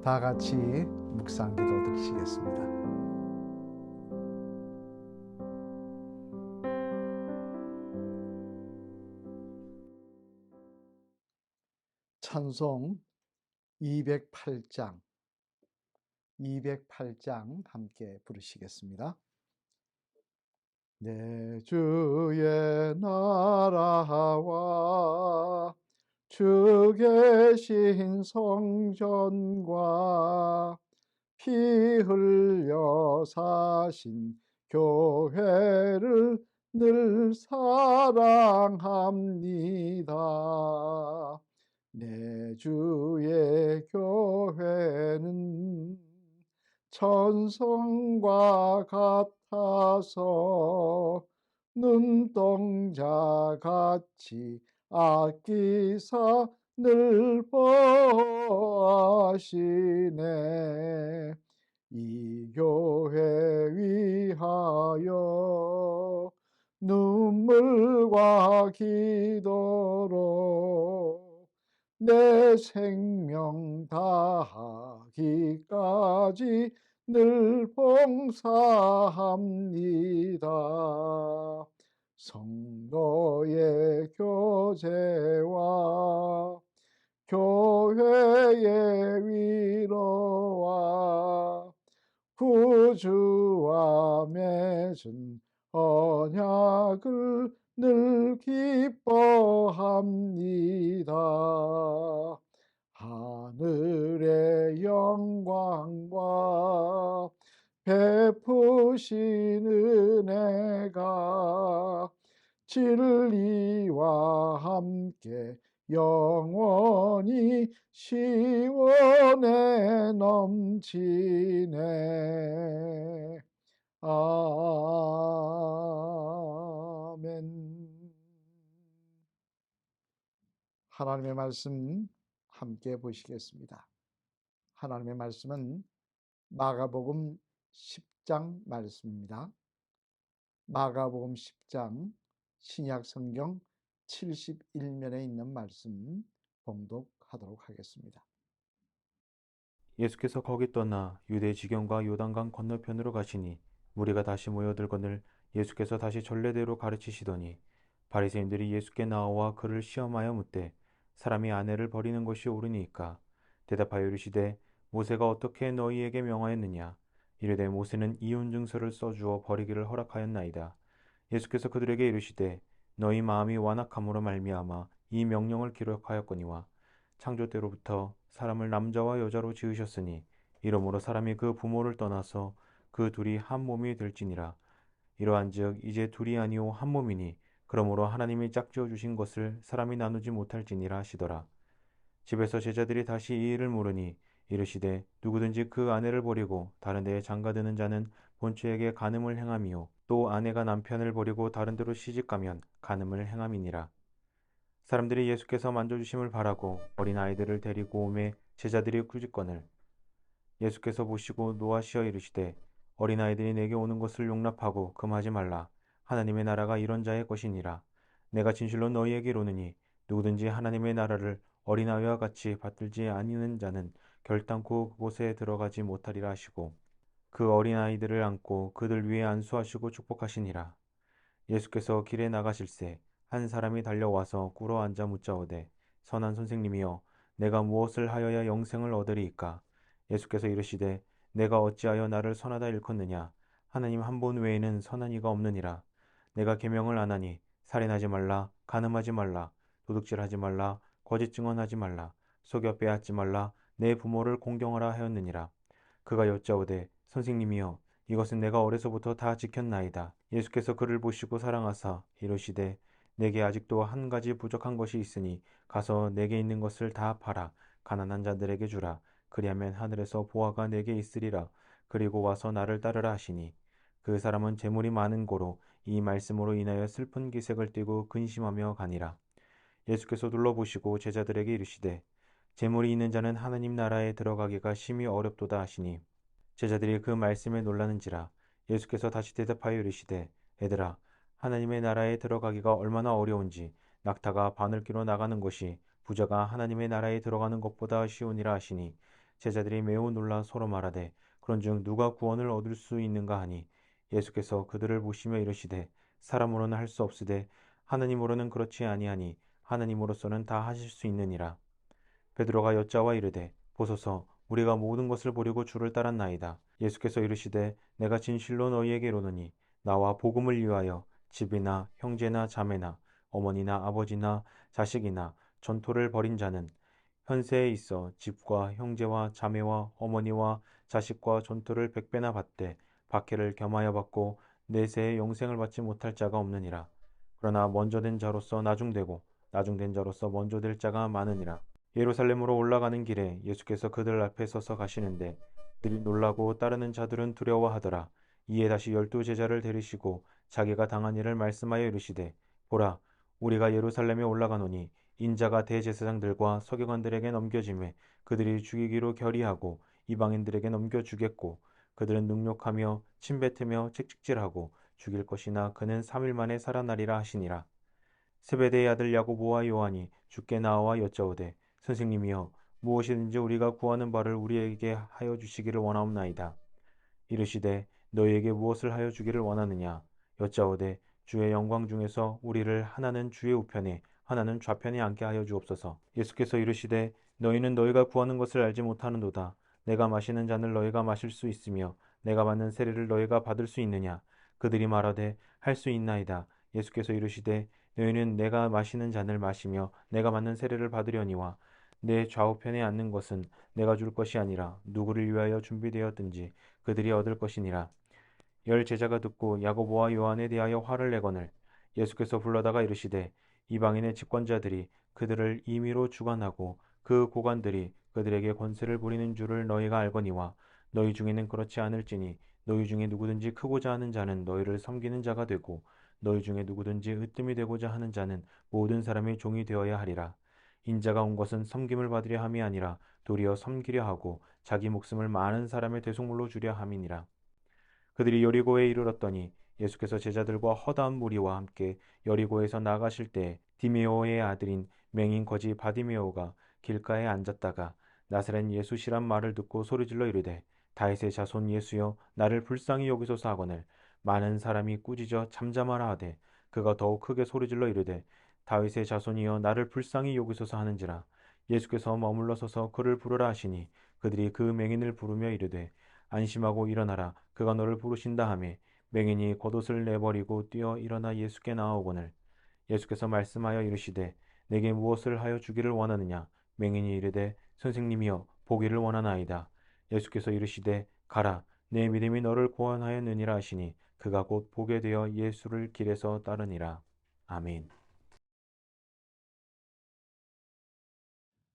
다 같이 묵상 기도 드리시겠습니다. 찬송 208장 함께 부르시겠습니다. 내 주의 나라와 주 계신 성전과 피 흘려 사신 교회를 늘 사랑합니다. 내 주의 교회는 천성과 같아서 눈동자 같이 아끼사 늘 보아시네. 이 교회 위하여 눈물과 기도로 내 생명 다하기까지 늘 봉사합니다. 성도의 교제와 교회의 위로와 구주와 맺은 언약을 늘 기뻐합니다. 하늘의 영광과 베푸신 은혜가 진리와 함께 영원히 시원해 넘치네. 아멘. 하나님의 말씀 함께 보시겠습니다. 하나님의 말씀은 마가복음 10장 말씀입니다. 마가복음 10장 신약 성경 71면에 있는 말씀 봉독하도록 하겠습니다. 예수께서 거기 떠나 유대 지경과 요단강 건너편으로 가시니 무리가 다시 모여들거늘 예수께서 다시 전례대로 가르치시더니 바리새인들이 예수께 나와 그를 시험하여 묻되 사람이 아내를 버리는 것이 옳으니까 대답하여 이르시되 모세가 어떻게 너희에게 명하였느냐 이르되 모세는 이혼 증서를 써주어 버리기를 허락하였나이다. 예수께서 그들에게 이르시되 너희 마음이 완악함으로 말미암아 이 명령을 기록하였거니와 창조 때로부터 사람을 남자와 여자로 지으셨으니 이러므로 사람이 그 부모를 떠나서 그 둘이 한 몸이 될지니라. 이러한즉 이제 둘이 아니오 한 몸이니 그러므로 하나님이 짝지어 주신 것을 사람이 나누지 못할지니라 하시더라. 집에서 제자들이 다시 이 일을 물으니 이르시되 누구든지 그 아내를 버리고 다른 데에 장가드는 자는 본처에게 간음을 행함이요 또 아내가 남편을 버리고 다른 데로 시집가면 간음을 행함이니라. 사람들이 예수께서 만져주심을 바라고 어린아이들을 데리고 오매 제자들이 꾸짖거늘 예수께서 보시고 노하시어 이르시되 어린아이들이 내게 오는 것을 용납하고 금하지 말라. 하나님의 나라가 이런 자의 것이니라. 내가 진실로 너희에게 이르노니 누구든지 하나님의 나라를 어린아이와 같이 받들지 아니하는 자는 결단코 그곳에 들어가지 못하리라 하시고 그 어린아이들을 안고 그들 위에 안수하시고 축복하시니라. 예수께서 길에 나가실새 한 사람이 달려와서 꿇어 앉아 묻자오되 선한 선생님이여 내가 무엇을 하여야 영생을 얻으리이까. 예수께서 이르시되 내가 어찌하여 나를 선하다 일컫느냐. 하나님 한 분 외에는 선한 이가 없느니라. 내가 계명을 안 하니 살인하지 말라, 간음하지 말라, 도둑질하지 말라, 거짓 증언하지 말라, 속여 빼앗지 말라, 내 부모를 공경하라 하였느니라. 그가 여짜오되 선생님이여 이것은 내가 어려서부터 다 지켰나이다. 예수께서 그를 보시고 사랑하사 이르시되 내게 아직도 한 가지 부족한 것이 있으니 가서 내게 있는 것을 다 팔아 가난한 자들에게 주라. 그리하면 하늘에서 보화가 내게 있으리라. 그리고 와서 나를 따르라 하시니 그 사람은 재물이 많은 고로 이 말씀으로 인하여 슬픈 기색을 띠고 근심하며 가니라. 예수께서 둘러보시고 제자들에게 이르시되 재물이 있는 자는 하나님 나라에 들어가기가 심히 어렵도다 하시니 제자들이 그 말씀에 놀라는지라. 예수께서 다시 대답하여 이르시되 애들아 하나님의 나라에 들어가기가 얼마나 어려운지 낙타가 바늘기로 나가는 것이 부자가 하나님의 나라에 들어가는 것보다 쉬우니라 하시니 제자들이 매우 놀라 서로 말하되 그런즉 누가 구원을 얻을 수 있는가 하니 예수께서 그들을 보시며 이르시되 사람으로는 할 수 없으되 하느님으로는 그렇지 아니하니 하느님으로서는 다 하실 수 있느니라. 베드로가 여짜와 이르되 보소서 우리가 모든 것을 버리고 주를 따랐나이다. 예수께서 이르시되 내가 진실로 너희에게 이르노니 나와 복음을 위하여 집이나 형제나 자매나 어머니나 아버지나 자식이나 전토를 벌인 자는 현세에 있어 집과 형제와 자매와 어머니와 자식과 전토를 백배나 받되 박해를 겸하여 받고 내세에 영생을 받지 못할 자가 없느니라. 그러나 먼저 된 자로서 나중되고 나중된 자로서 먼저 될 자가 많으니라. 예루살렘으로 올라가는 길에 예수께서 그들 앞에 서서 가시는데 그들이 놀라고 따르는 자들은 두려워하더라. 이에 다시 12 제자를 데리시고 자기가 당한 일을 말씀하여 이르시되 보라 우리가 예루살렘에 올라가노니 인자가 대제사장들과 서기관들에게 넘겨짐에 그들이 죽이기로 결의하고 이방인들에게 넘겨주겠고 그들은 능욕하며 침뱉으며 채찍질하고 죽일 것이나 그는 3일 만에 살아나리라 하시니라. 세베대의 아들 야고보와 요한이 주께 나와 여짜오되 선생님이여 무엇이든지 우리가 구하는 바를 우리에게 하여 주시기를 원하옵나이다. 이르시되 너희에게 무엇을 하여 주기를 원하느냐 여짜오되 주의 영광 중에서 우리를 하나는 주의 우편에 하나는 좌편에 앉게 하여 주옵소서. 예수께서 이르시되 너희는 너희가 구하는 것을 알지 못하는도다. 내가 마시는 잔을 너희가 마실 수 있으며 내가 받는 세례를 너희가 받을 수 있느냐. 그들이 말하되 할 수 있나이다. 예수께서 이르시되 너희는 내가 마시는 잔을 마시며 내가 받는 세례를 받으려니와 내 좌우편에 앉는 것은 내가 줄 것이 아니라 누구를 위하여 준비되었든지 그들이 얻을 것이니라. 10 제자가 듣고 야고보와 요한에 대하여 화를 내거늘 예수께서 불러다가 이르시되 이방인의 집권자들이 그들을 임의로 주관하고 그 고관들이 그들에게 권세를 부리는 줄을 너희가 알거니와 너희 중에는 그렇지 않을지니 너희 중에 누구든지 크고자 하는 자는 너희를 섬기는 자가 되고 너희 중에 누구든지 으뜸이 되고자 하는 자는 모든 사람의 종이 되어야 하리라. 인자가 온 것은 섬김을 받으려 함이 아니라 도리어 섬기려 하고 자기 목숨을 많은 사람의 대속물로 주려 함이니라. 그들이 여리고에 이르렀더니 예수께서 제자들과 허다한 무리와 함께 여리고에서 나가실 때 디메오의 아들인 맹인 거지 바디메오가 길가에 앉았다가 나사렛 예수시란 말을 듣고 소리질러 이르되 다윗의 자손 예수여 나를 불쌍히 여기소서 하거늘 많은 사람이 꾸짖어 잠잠하라 하되 그가 더욱 크게 소리질러 이르되 다윗의 자손이여 나를 불쌍히 여기소서 하는지라. 예수께서 머물러 서서 그를 부르라 하시니 그들이 그 맹인을 부르며 이르되 안심하고 일어나라 그가 너를 부르신다 하매 맹인이 겉옷을 내버리고 뛰어 일어나 예수께 나아오거늘 예수께서 말씀하여 이르시되 내게 무엇을 하여 주기를 원하느냐. 맹인이 이르되 선생님이여 보기를 원하나이다. 예수께서 이르시되 가라 내 믿음이 너를 구원하였느니라 하시니 그가 곧 보게 되어 예수를 길에서 따르니라. 아멘.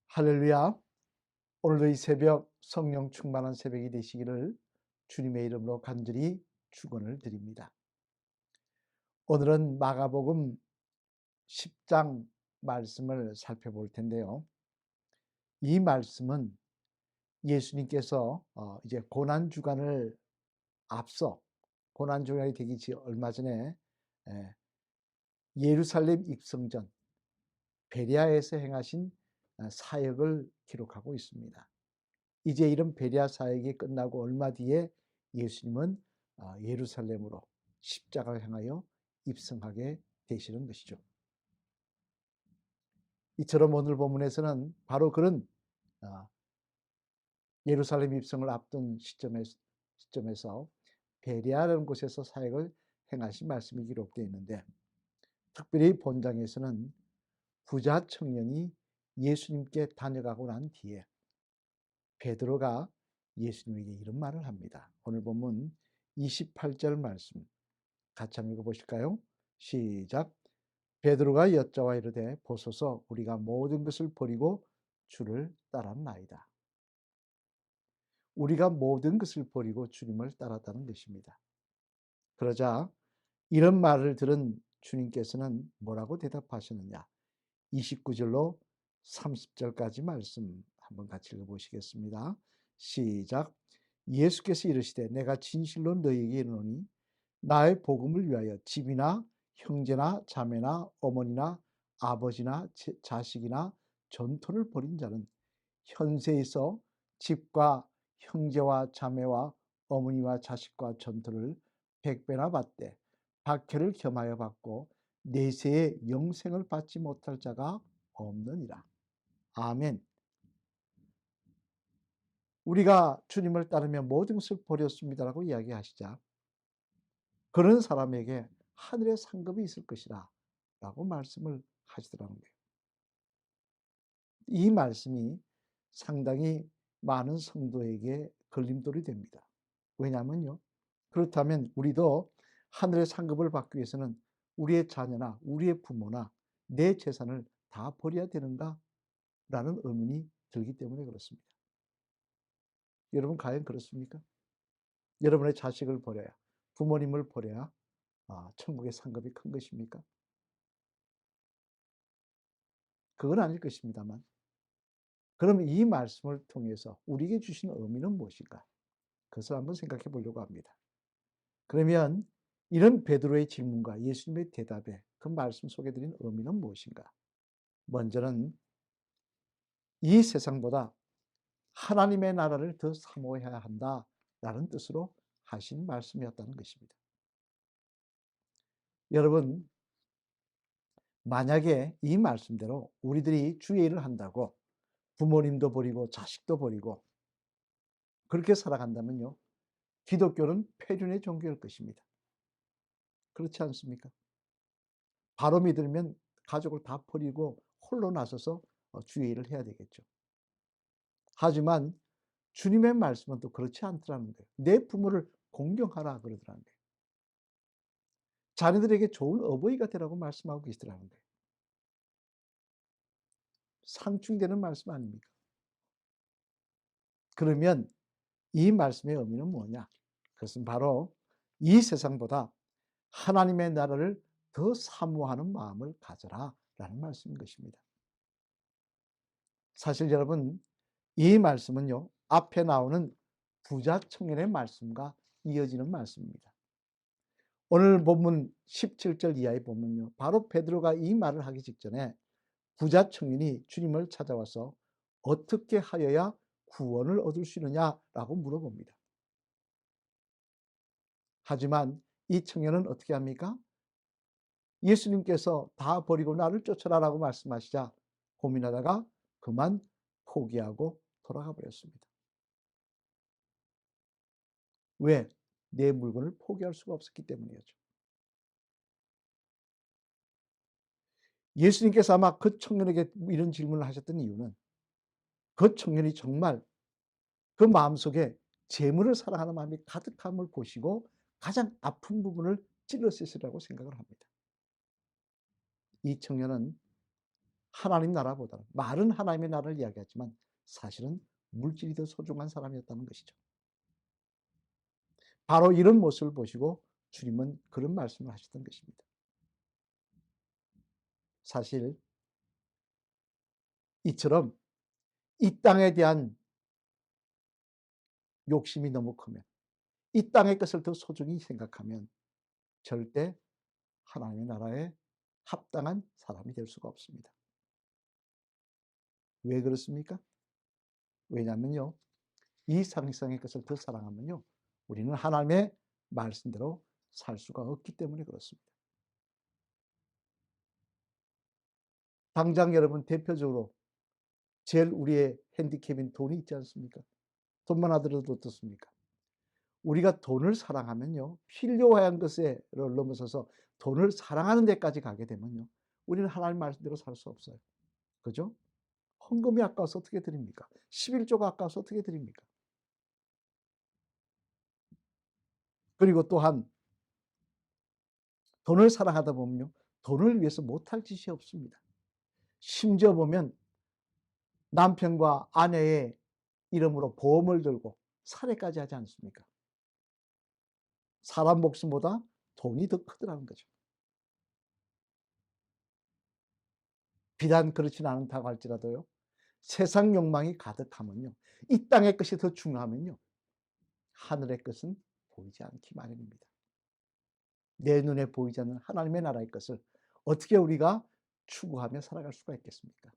할렐루야. 오늘도 이 새벽 성령 충만한 새벽이 되시기를 주님의 이름으로 간절히 축원을 드립니다. 오늘은 마가복음 10장 말씀을 살펴볼 텐데요. 이 말씀은 예수님께서 이제 고난 주간을 앞서 고난 주간이 되기 얼마 전에 예루살렘 입성 전 베레아에서 행하신 사역을 기록하고 있습니다. 이제 이런 베레아 사역이 끝나고 얼마 뒤에 예수님은 예루살렘으로 십자가를 향하여 입성하게 되시는 것이죠. 이처럼 오늘 본문에서는 바로 그런 예루살렘 입성을 앞둔 시점에서 베레아라는 곳에서 사역을 행하신 말씀이 기록되어 있는데 특별히 본장에서는 부자 청년이 예수님께 다녀가고 난 뒤에 베드로가 예수님에게 이런 말을 합니다. 오늘 본문 28절 말씀 같이 한번 읽어보실까요? 시작. 베드로가 여짜와 이르되 보소서 우리가 모든 것을 버리고 주를 따랐나이다. 우리가 모든 것을 버리고 주님을 따랐다는 것입니다. 그러자 이런 말을 들은 주님께서는 뭐라고 대답하시느냐. 29절로 30절까지 말씀 한번 같이 읽어보시겠습니다. 시작. 예수께서 이르시되 내가 진실로 너희에게 이르노니 나의 복음을 위하여 집이나 형제나 자매나 어머니나 아버지나 자식이나 전토를 벌인 자는 현세에서 집과 형제와 자매와 어머니와 자식과 전토를 100배나 받되 박해를 겸하여 받고 내세의 영생을 받지 못할 자가 없느니라. 아멘. 우리가 주님을 따르며 모든 것을 버렸습니다라고 이야기하시자 그런 사람에게 하늘의 상급이 있을 것이라 라고 말씀을 하시더라는 거예요. 이 말씀이 상당히 많은 성도에게 걸림돌이 됩니다. 왜냐하면요. 그렇다면 우리도 하늘의 상급을 받기 위해서는 우리의 자녀나 우리의 부모나 내 재산을 다 버려야 되는가? 라는 의문이 들기 때문에 그렇습니다. 여러분 과연 그렇습니까? 여러분의 자식을 버려야, 부모님을 버려야 천국의 상급이 큰 것입니까? 그건 아닐 것입니다만. 그럼 이 말씀을 통해서 우리에게 주신 의미는 무엇인가? 그것을 한번 생각해 보려고 합니다. 그러면 이런 베드로의 질문과 예수님의 대답에 그 말씀 속에 들인 의미는 무엇인가? 먼저는 이 세상보다 하나님의 나라를 더 사모해야 한다라는 뜻으로 하신 말씀이었다는 것입니다. 여러분, 만약에 이 말씀대로 우리들이 주의 일을 한다고 부모님도 버리고 자식도 버리고 그렇게 살아간다면요. 기독교는 폐륜의 종교일 것입니다. 그렇지 않습니까? 바로 믿으면 가족을 다 버리고 홀로 나서서 주의 일을 해야 되겠죠. 하지만 주님의 말씀은 또 그렇지 않더라는 거예요. 내 부모를 공경하라 그러더라는 거예요. 자녀들에게 좋은 어버이가 되라고 말씀하고 계시더라는 거예요. 상충되는 말씀 아닙니까? 그러면 이 말씀의 의미는 뭐냐? 그것은 바로 이 세상보다 하나님의 나라를 더 사모하는 마음을 가져라 라는 말씀인 것입니다. 사실 여러분 이 말씀은요. 앞에 나오는 부자 청년의 말씀과 이어지는 말씀입니다. 오늘 본문 17절 이하에 보면요. 바로 베드로가 이 말을 하기 직전에 부자 청년이 주님을 찾아와서 어떻게 하여야 구원을 얻을 수 있느냐라고 물어봅니다. 하지만 이 청년은 어떻게 합니까? 예수님께서 다 버리고 나를 쫓아라라고 말씀하시자 고민하다가 그만 포기하고 돌아가 버렸습니다. 왜? 내 물건을 포기할 수가 없었기 때문이었죠. 예수님께서 아마 그 청년에게 이런 질문을 하셨던 이유는 그 청년이 정말 그 마음속에 재물을 사랑하는 마음이 가득함을 보시고 가장 아픈 부분을 찔렀으리라고 생각을 합니다. 이 청년은 하나님 나라보다는 말은 하나님의 나라를 이야기하지만 사실은 물질이 더 소중한 사람이었다는 것이죠. 바로 이런 모습을 보시고 주님은 그런 말씀을 하셨던 것입니다. 사실 이처럼 이 땅에 대한 욕심이 너무 크면 이 땅의 것을 더 소중히 생각하면 절대 하나님의 나라에 합당한 사람이 될 수가 없습니다. 왜 그렇습니까? 왜냐하면요. 이 세상의 것을 더 사랑하면요. 우리는 하나님의 말씀대로 살 수가 없기 때문에 그렇습니다. 당장 여러분 대표적으로 제일 우리의 핸디캡인 돈이 있지 않습니까? 돈만 하더라도 어떻습니까? 우리가 돈을 사랑하면요. 필요한 것에 넘어서서 돈을 사랑하는 데까지 가게 되면요. 우리는 하나님 말씀대로 살 수 없어요. 그죠? 헌금이 아까워서 어떻게 드립니까? 11조가 아까워서 어떻게 드립니까? 그리고 또한 돈을 사랑하다 보면요. 돈을 위해서 못할 짓이 없습니다. 심지어 보면 남편과 아내의 이름으로 보험을 들고 살해까지 하지 않습니까? 사람 목숨보다 돈이 더 크더라는 거죠. 비단 그렇지는 않다고 할지라도요. 세상 욕망이 가득하면요. 이 땅의 것이 더 중요하면요. 하늘의 것은 보이지 않기 마련입니다. 내 눈에 보이지 않는 하나님의 나라의 것을 어떻게 우리가 추구하며 살아갈 수가 있겠습니까?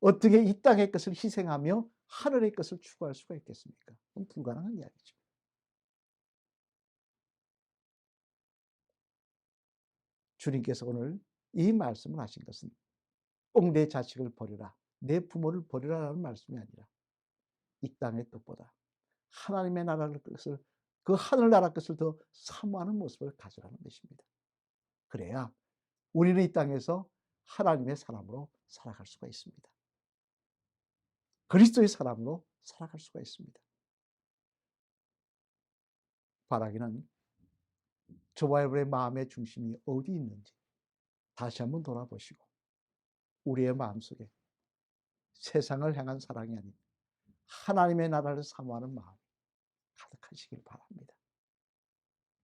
어떻게 이 땅의 것을 희생하며 하늘의 것을 추구할 수가 있겠습니까? 그건 불가능한 이야기죠. 주님께서 오늘 이 말씀을 하신 것은 꼭 내 자식을 버려라, 내 부모를 버리라라는 말씀이 아니라 이 땅의 뜻보다 하나님의 나라를 것을, 그 하늘나라 것을 더 사모하는 모습을 가져라는 것입니다. 그래야 우리는 이 땅에서 하나님의 사람으로 살아갈 수가 있습니다. 그리스도의 사람으로 살아갈 수가 있습니다. 바라기는 저와 여러분의 마음의 중심이 어디 있는지 다시 한번 돌아보시고 우리의 마음속에 세상을 향한 사랑이 아닌 하나님의 나라를 사모하는 마음이 가득하시길 바랍니다.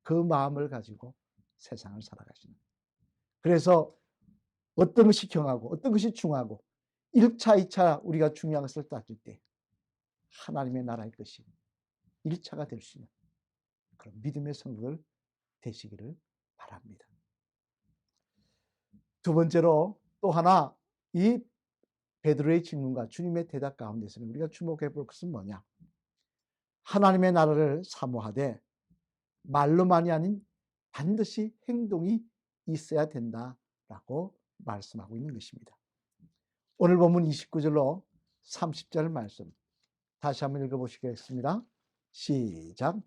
그 마음을 가지고 세상을 살아가시는. 그래서 어떤 것이 경하고 어떤 것이 중하고 1차, 2차 우리가 중요한 것을 따질 때 하나님의 나라의 것이 1차가 될 수 있는 그런 믿음의 성도들 되시기를 바랍니다. 두 번째로 또 하나, 이 베드로의 질문과 주님의 대답 가운데서는 우리가 주목해 볼 것은 뭐냐? 하나님의 나라를 사모하되 말로만이 아닌 반드시 행동이 있어야 된다라고 말씀하고 있는 것입니다. 오늘 본문 29절로 30절 말씀 다시 한번 읽어보시겠습니다. 시작.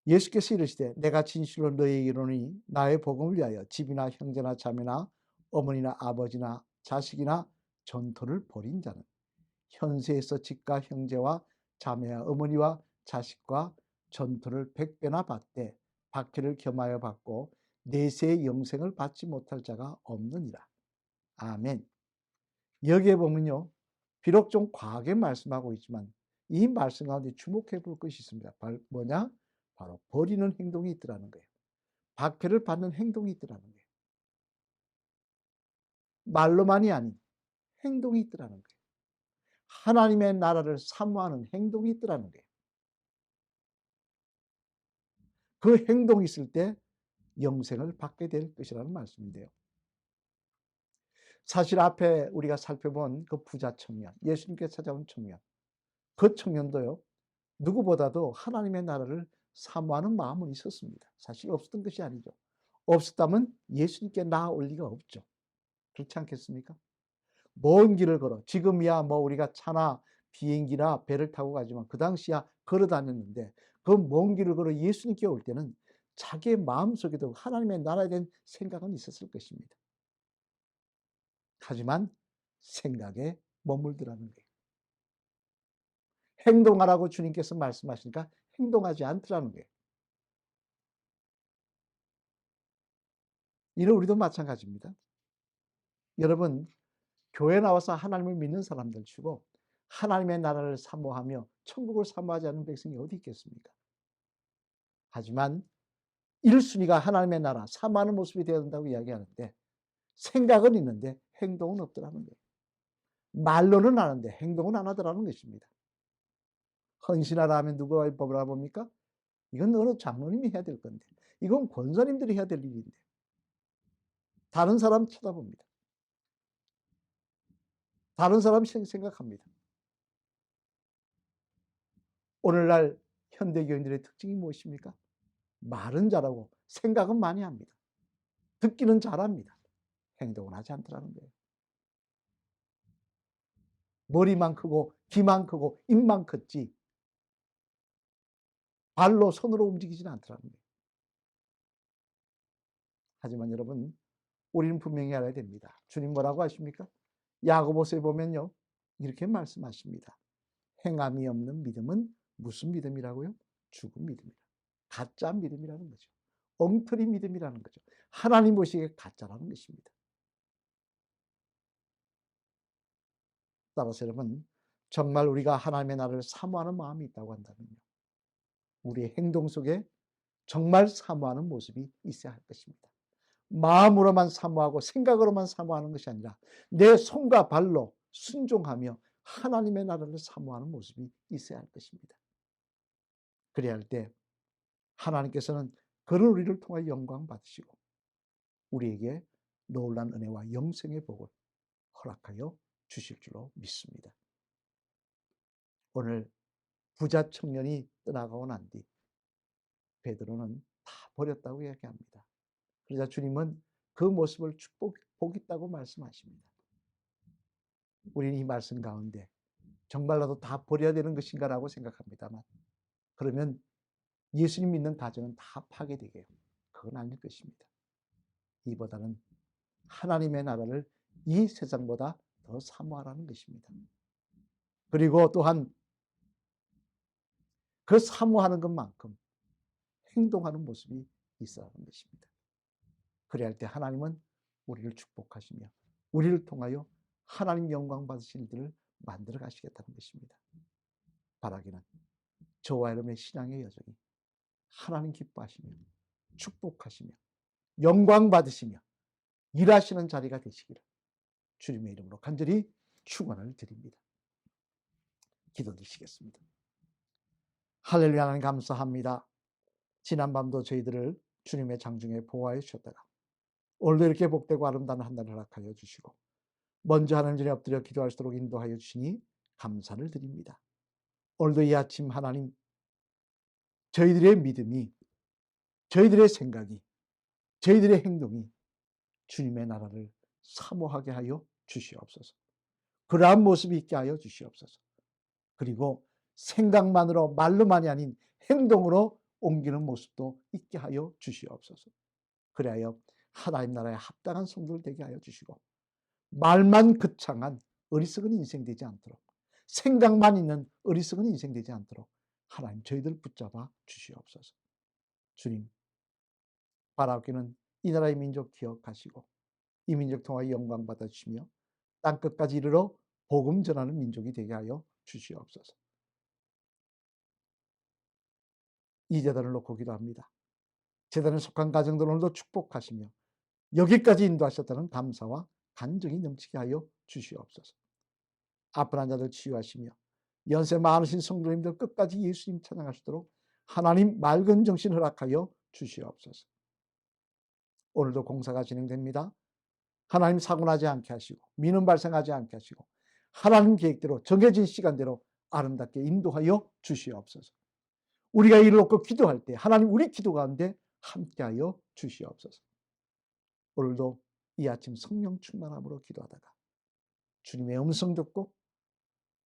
예수께서 이르시되 내가 진실로 너희에게 이르노니 나의 복음을 위하여 집이나 형제나 자매나 어머니나 아버지나 자식이나 전토를 벌인 자는 현세에서 집과 형제와 자매와 어머니와 자식과 전토를 100배나 받되 박해를 겸하여 받고 내세의 영생을 받지 못할 자가 없느니라. 아멘. 여기에 보면요, 비록 좀 과하게 말씀하고 있지만 이 말씀 가운데 주목해 볼 것이 있습니다. 뭐냐? 바로 버리는 행동이 있더라는 거예요. 박해를 받는 행동이 있더라는 거예요. 말로만이 아닌 행동이 있더라는 거예요. 하나님의 나라를 사모하는 행동이 있더라는 거예요. 그 행동이 있을 때 영생을 받게 될 것이라는 말씀인데요. 사실 앞에 우리가 살펴본 그 부자 청년, 예수님께 찾아온 청년, 그 청년도요, 누구보다도 하나님의 나라를 사모하는 마음은 있었습니다. 사실 없었던 것이 아니죠. 없었다면 예수님께 나아올 리가 없죠. 그렇지 않겠습니까? 먼 길을 걸어, 지금이야 뭐 우리가 차나 비행기나 배를 타고 가지만 그 당시야 걸어 다녔는데 그 먼 길을 걸어 예수님께 올 때는 자기의 마음속에도 하나님의 나라에 대한 생각은 있었을 것입니다. 하지만 생각에 머물더라는 거예요. 행동하라고 주님께서 말씀하시니까 행동하지 않더라는 거예요. 이는 우리도 마찬가지입니다. 여러분, 교회 나와서 하나님을 믿는 사람들 치고 하나님의 나라를 사모하며 천국을 사모하지 않는 백성이 어디 있겠습니까? 하지만 1순위가 하나님의 나라 사모하는 모습이 되어야 된다고 이야기하는데 생각은 있는데 행동은 없더라는 거예요. 말로는 하는데 행동은 안 하더라는 것입니다. 헌신하라 하면 누가 법을 봅니까? 이건 어느 장로님이 해야 될 건데, 이건 권사님들이 해야 될 일인데 다른 사람 쳐다봅니다. 다른 사람 생각합니다. 오늘날 현대교인들의 특징이 무엇입니까? 말은 잘하고 생각은 많이 합니다. 듣기는 잘합니다. 행동은 하지 않더라는 거예요. 머리만 크고 귀만 크고 입만 컸지 발로 손으로 움직이지는 않더라는 거예요. 하지만 여러분, 우리는 분명히 알아야 됩니다. 주님 뭐라고 하십니까? 야고보서에 보면요, 이렇게 말씀하십니다. 행함이 없는 믿음은 무슨 믿음이라고요? 죽은 믿음이라. 가짜 믿음이라는 거죠. 엉터리 믿음이라는 거죠. 하나님 보시기에 가짜라는 것입니다. 따라서 여러분, 정말 우리가 하나님의 나라를 사모하는 마음이 있다고 한다면요, 우리의 행동 속에 정말 사모하는 모습이 있어야 할 것입니다. 마음으로만 사모하고 생각으로만 사모하는 것이 아니라 내 손과 발로 순종하며 하나님의 나라를 사모하는 모습이 있어야 할 것입니다. 그래야 할 때 하나님께서는 그런 우리를 통해 영광 받으시고 우리에게 놀라운 은혜와 영생의 복을 허락하여 주실 줄로 믿습니다. 오늘 부자 청년이 떠나가고 난 뒤 베드로는 다 버렸다고 이야기합니다. 그러자 주님은 그 모습을 축복보겠다고 말씀하십니다. 우리는 이 말씀 가운데 정말로도 다 버려야 되는 것인가라고 생각합니다만, 그러면 예수님 믿는 가정은 다 파괴되게요. 그건 아닐 것입니다. 이보다는 하나님의 나라를 이 세상보다 더 사모하라는 것입니다. 그리고 또한 그 사모하는 것만큼 행동하는 모습이 있어야 하는 것입니다. 그래야 할 때 하나님은 우리를 축복하시며 우리를 통하여 하나님 영광 받으신 일들을 만들어 가시겠다는 것입니다. 바라기는 저와 여러분의 신앙의 여정이 하나님 기뻐하시며 축복하시며 영광 받으시며 일하시는 자리가 되시기를 주님의 이름으로 간절히 축원을 드립니다. 기도드리시겠습니다. 할렐루야. 하나님 감사합니다. 지난밤도 저희들을 주님의 장중에 보호하여 주셨다가 오늘도 이렇게 복되고 아름다운 한 날을 허락하여 주시고 먼저 하나님 전에 엎드려 기도할 수 있도록 인도하여 주시니 감사를 드립니다. 오늘도 이 아침 하나님, 저희들의 믿음이, 저희들의 생각이, 저희들의 행동이 주님의 나라를 사모하게 하여 주시옵소서. 그러한 모습이 있게 하여 주시옵소서. 그리고 생각만으로, 말로만이 아닌 행동으로 옮기는 모습도 있게 하여 주시옵소서. 그래야 하나님 나라에 합당한 성도를 되게 하여 주시고 말만 거창한 어리석은 인생 되지 않도록, 생각만 있는 어리석은 인생 되지 않도록 하나님 저희들 붙잡아 주시옵소서. 주님, 바라옵기는 이 나라의 민족 기억하시고 이 민족 통하여 영광 받아주시며 땅끝까지 이르러 복음 전하는 민족이 되게 하여 주시옵소서. 이 재단을 놓고 기도합니다. 재단에 속한 가정들 오늘도 축복하시며 여기까지 인도하셨다는 감사와 간증이 넘치게 하여 주시옵소서. 아픈 환자들 치유하시며 연세 많으신 성도님들 끝까지 예수님 찬양하시도록 하나님 맑은 정신 허락하여 주시옵소서. 오늘도 공사가 진행됩니다. 하나님 사고 나지 않게 하시고 민원 발생하지 않게 하시고 하나님 계획대로 정해진 시간대로 아름답게 인도하여 주시옵소서. 우리가 이를 놓고 기도할 때 하나님 우리 기도 가운데 함께하여 주시옵소서. 오늘도 이 아침 성령 충만함으로 기도하다가 주님의 음성 듣고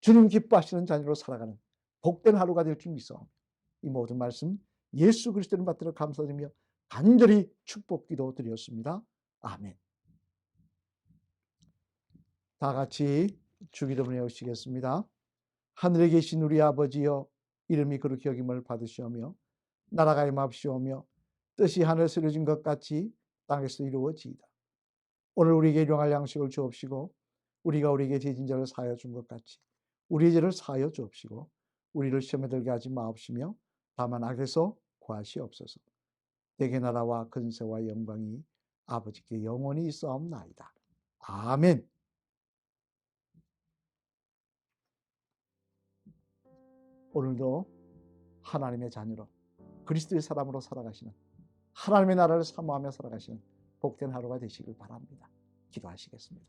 주님 기뻐하시는 자녀로 살아가는 복된 하루가 될 줄 믿사오며 이 모든 말씀 예수 그리스도를 받들어 감사드리며 간절히 축복기도 드렸습니다. 아멘. 다 같이 주기도문에 오시겠습니다. 하늘에 계신 우리 아버지여, 이름이 그렇게 여김을 받으시오며 나라가 임합시오며 뜻이 하늘에서 이루어진 것 같이 땅에서 이루어지이다. 오늘 우리에게 일용할 양식을 주옵시고 우리가 우리에게 죄진 자를 사하여 준 것 같이 우리의 죄를 사하여 주옵시고 우리를 시험에 들게 하지 마옵시며 다만 악에서 구하시옵소서. 대개 나라와 근세와 영광이 아버지께 영원히 있사옵나이다. 아멘. 오늘도 하나님의 자녀로 그리스도의 사람으로 살아가시는, 하나님의 나라를 사모하며 살아가시는 복된 하루가 되시길 바랍니다. 기도하시겠습니다.